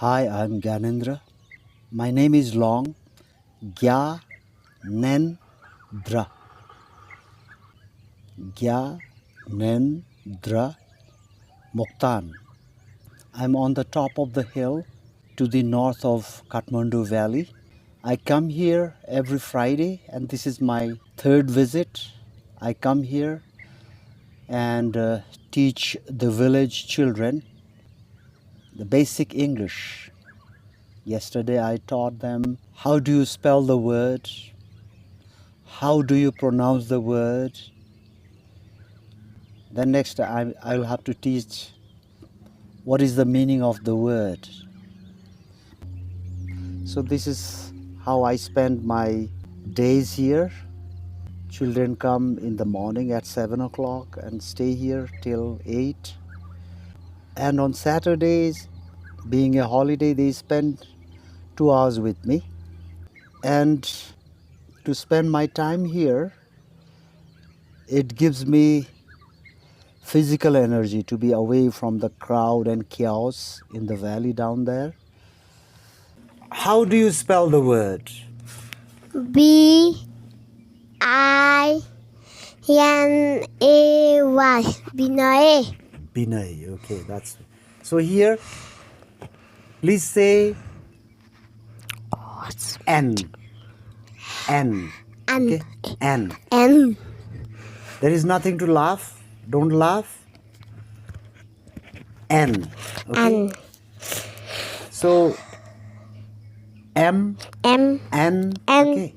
Hi, I'm Gyanendra. My name is long. Gyanendra. Gyanendra Moktan. I'm on the top of the hill to the north of Kathmandu Valley. I come here every Friday, and this is my third visit. I come here and teach the village children the basic English. Yesterday I taught them how do you spell the word, how do you pronounce the word. Then next I'll have to teach what is the meaning of the word. So this is how I spend my days here. Children come in the morning at 7 o'clock and stay here till 8. And on Saturdays, being a holiday, they spend 2 hours with me. And to spend my time here, it gives me physical energy to be away from the crowd and chaos in the valley down there. How do you spell the word? B-I-N-A-Y. Binay. Binay. Okay, that's so. Here, please say N. N. Okay, N. N. There is nothing to laugh. Don't laugh. N. Okay. N. So M. M. N. N. Okay.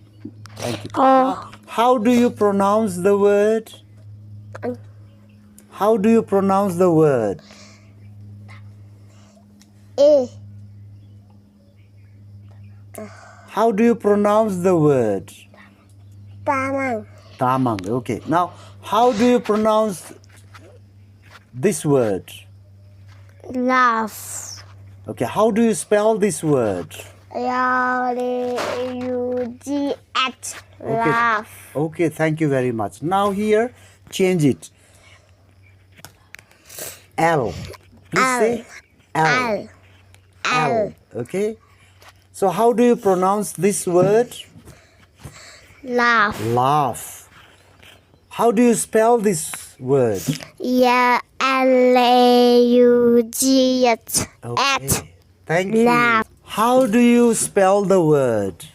Thank you. O. How do you pronounce the word? N. How do you pronounce the word? A. How do you pronounce the word? Tamang. Tamang. Okay. Now, how do you pronounce this word? Laugh. Okay. How do you spell this word? L-A-U-G-H. Okay. Laugh. Okay. Thank you very much. Now here, change it. L. Please L. say L. L. L. Okay. So how do you pronounce this word? Laugh. Laugh. How do you spell this word? Yeah, L-A-U-G-H. Okay. Thank you. Laugh. How do you spell the word?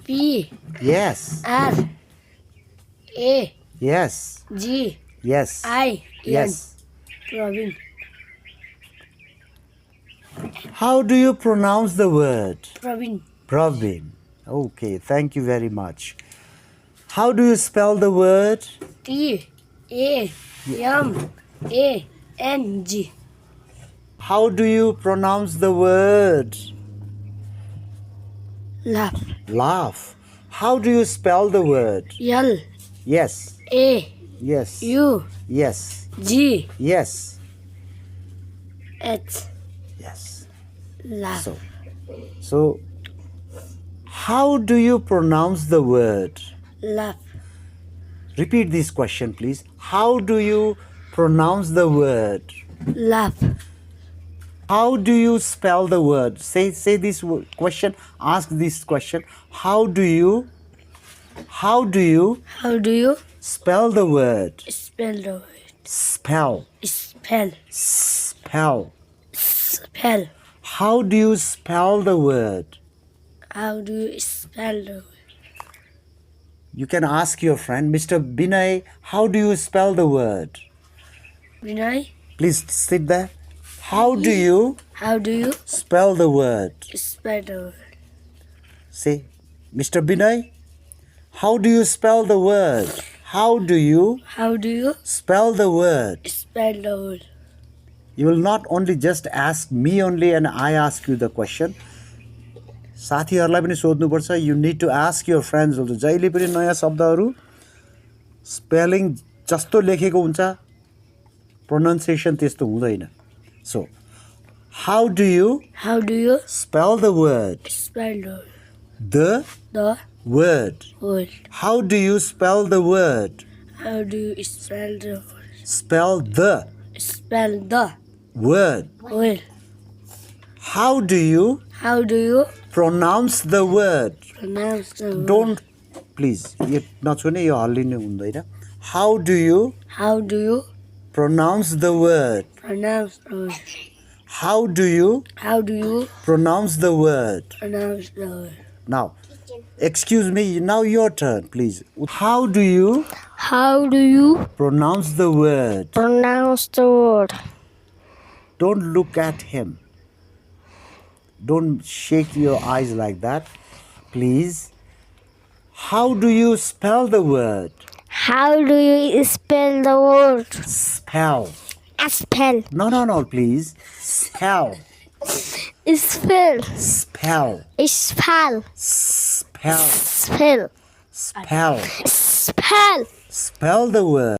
P Yes. R A Yes. G Yes. I N. Yes. Praveen. How do you pronounce the word? Praveen. Praveen. Okay. Thank you very much. How do you spell the word? T A M A N G. How do you pronounce the word? Laugh. Laugh. How do you spell the word? L Yes. A Yes. U Yes. G Yes. H. Yes. Laugh. So, how do you pronounce the word? Laugh. Repeat this question, please. How do you pronounce the word? Laugh. How do you spell the word? Say this question. Ask this question. How do you How do you spell the word? spell the word? Spell. Spell. Spell. Spell. How do you spell the word? How do you spell the word? You can ask your friend, Mr. Binay, how do you spell the word? Vinay, Please sit there. How do you how do you spell the word? spell the word? Say, Mr. Binay, how do you spell the word? How do you How do you spell the word? spell the word? You will not only just ask me only and I ask you the question. साथीहरूलाई पनि सोध्नुपर्छ. You need to ask your friends also. जहिले पनि नयाँ शब्दहरू spelling जस्तो लेखेको हुन्छ pronunciation त्यस्तो हुँदैन. So, how do you spell the word? Spell the word. The word. Word. How do you spell the word? How do you spell the word? Spell the Spell the word. word. How do you How do you pronounce the word? pronounce the word? Don't please. यो नछुने यो हल्लिनु हुँदैन. How do you How do you pronounce the word? pronounce the word? How do you How do you pronounce the word? pronounce the word? Now, excuse me. Now your turn, please. How do you How do you pronounce the word? pronounce the word? Don't look at him. Don't shake your eyes like that, please. How do you spell the word? How do you spell the word? Spell. Spell. No, please. Spell. Spell. Spell. Spell. Spell. Spell. Spell. Spell. Spell the word.